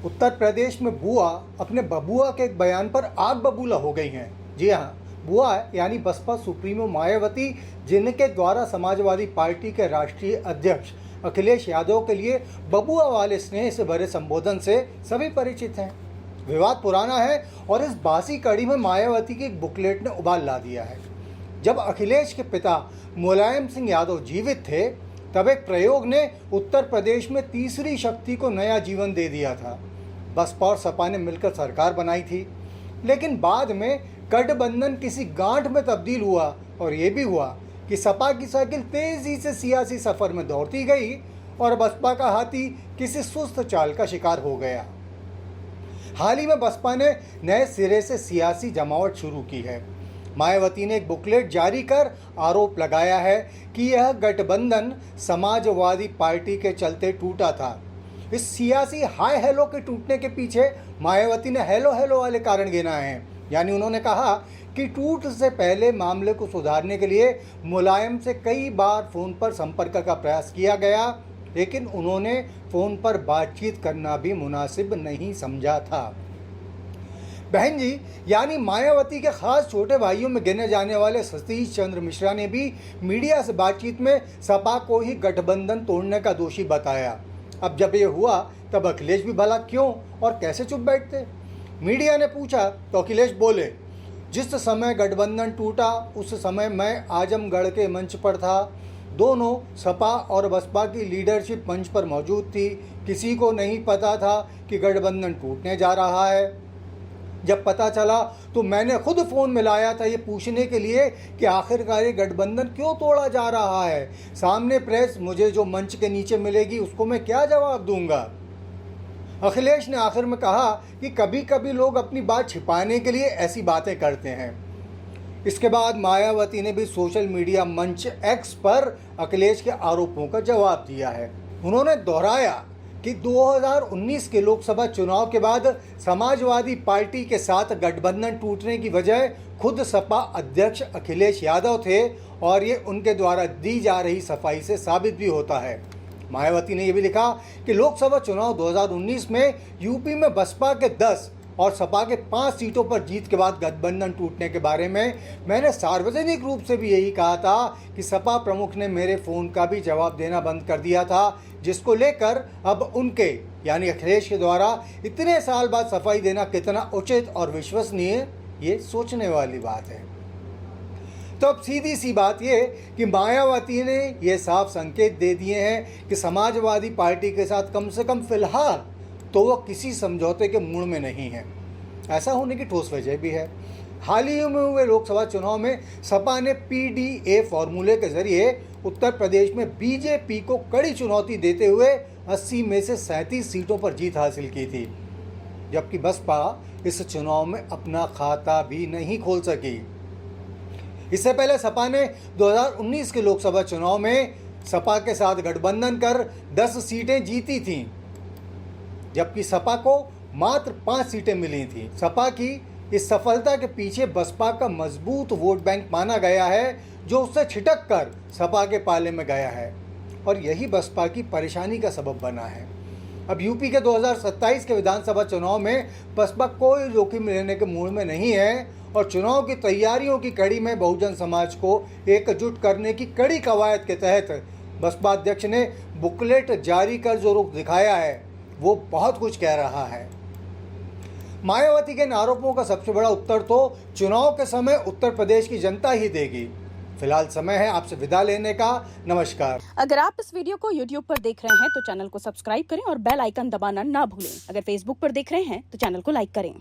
उत्तर प्रदेश में बुआ अपने बबुआ के एक बयान पर आग बबूला हो गई हैं। जी हाँ, बुआ यानी बसपा सुप्रीमो मायावती, जिनके द्वारा समाजवादी पार्टी के राष्ट्रीय अध्यक्ष अखिलेश यादव के लिए बबुआ वाले स्नेह से भरे संबोधन से सभी परिचित हैं। विवाद पुराना है और इस बासी कड़ी में मायावती की एक बुकलेट ने उबाल ला दिया है। जब अखिलेश के पिता मुलायम सिंह यादव जीवित थे, तब एक प्रयोग ने उत्तर प्रदेश में तीसरी शक्ति को नया जीवन दे दिया था। बसपा और सपा ने मिलकर सरकार बनाई थी, लेकिन बाद में गठबंधन किसी गांठ में तब्दील हुआ और ये भी हुआ कि सपा की साइकिल तेजी से सियासी सफर में दौड़ती गई और बसपा का हाथी किसी सुस्त चाल का शिकार हो गया। हाल ही में बसपा ने नए सिरे से सियासी जमावट शुरू की है। मायावती ने एक बुकलेट जारी कर आरोप लगाया है कि यह गठबंधन समाजवादी पार्टी के चलते टूटा था। इस सियासी हाय हेलो के टूटने के पीछे मायावती ने हेलो हेलो वाले कारण गिनाए हैं। यानी उन्होंने कहा कि टूट से पहले मामले को सुधारने के लिए मुलायम से कई बार फोन पर संपर्क का प्रयास किया गया, लेकिन उन्होंने फोन पर बातचीत करना भी मुनासिब नहीं समझा था। बहन जी यानी मायावती के खास छोटे भाइयों में गिने जाने वाले सतीश चंद्र मिश्रा ने भी मीडिया से बातचीत में सपा को ही गठबंधन तोड़ने का दोषी बताया। अब जब ये हुआ तब अखिलेश भी भला क्यों और कैसे चुप बैठते? मीडिया ने पूछा तो अखिलेश बोले, जिस समय गठबंधन टूटा उस समय मैं आजमगढ़ के मंच पर था। दोनों सपा और बसपा की लीडरशिप मंच पर मौजूद थी। किसी को नहीं पता था कि गठबंधन टूटने जा रहा है। जब पता चला तो मैंने खुद फ़ोन मिलाया था ये पूछने के लिए कि आखिरकार ये गठबंधन क्यों तोड़ा जा रहा है। सामने प्रेस मुझे जो मंच के नीचे मिलेगी उसको मैं क्या जवाब दूंगा? अखिलेश ने आखिर में कहा कि कभी कभी लोग अपनी बात छिपाने के लिए ऐसी बातें करते हैं। इसके बाद मायावती ने भी सोशल मीडिया मंच एक्स पर अखिलेश के आरोपों का जवाब दिया है। उन्होंने दोहराया कि 2019 के लोकसभा चुनाव के बाद समाजवादी पार्टी के साथ गठबंधन टूटने की वजह खुद सपा अध्यक्ष अखिलेश यादव थे और ये उनके द्वारा दी जा रही सफाई से साबित भी होता है। मायावती ने यह भी लिखा कि लोकसभा चुनाव 2019 में यूपी में बसपा के 10 और सपा के 5 सीटों पर जीत के बाद गठबंधन टूटने के बारे में मैंने सार्वजनिक रूप से भी यही कहा था कि सपा प्रमुख ने मेरे फ़ोन का भी जवाब देना बंद कर दिया था, जिसको लेकर अब उनके यानी अखिलेश के द्वारा इतने साल बाद सफाई देना कितना उचित और विश्वसनीय, ये सोचने वाली बात है। तो अब सीधी सी बात ये कि मायावती ने ये साफ संकेत दे दिए हैं कि समाजवादी पार्टी के साथ कम से कम फिलहाल तो वो किसी समझौते के मूड में नहीं है। ऐसा होने की ठोस वजह भी है। हाल ही में हुए लोकसभा चुनाव में सपा ने पीडीए फॉर्मूले के जरिए उत्तर प्रदेश में बीजेपी को कड़ी चुनौती देते हुए 80 में से 37 सीटों पर जीत हासिल की थी, जबकि बसपा इस चुनाव में अपना खाता भी नहीं खोल सकी। इससे पहले सपा ने 2019 के लोकसभा चुनाव में सपा के साथ गठबंधन कर 10 सीटें जीती थीं, जबकि सपा को मात्र 5 सीटें मिली थीं। सपा की इस सफलता के पीछे बसपा का मजबूत वोट बैंक माना गया है, जो उससे छिटक कर सपा के पाले में गया है और यही बसपा की परेशानी का सबब बना है। अब यूपी के 2027 के विधानसभा चुनाव में बसपा कोई जोखिम लेने के मूड में नहीं है और चुनाव की तैयारियों की कड़ी में बहुजन समाज को एकजुट करने की कड़ी कवायद के तहत बसपा अध्यक्ष ने बुकलेट जारी कर जो रुख दिखाया है वो बहुत कुछ कह रहा है। मायावती के इन आरोपों का सबसे बड़ा उत्तर तो चुनाव के समय उत्तर प्रदेश की जनता ही देगी। फिलहाल समय है आपसे विदा लेने का। नमस्कार। अगर आप इस वीडियो को YouTube पर देख रहे हैं तो चैनल को सब्सक्राइब करें और बेल आइकन दबाना ना भूलें। अगर Facebook पर देख रहे हैं तो चैनल को लाइक करें।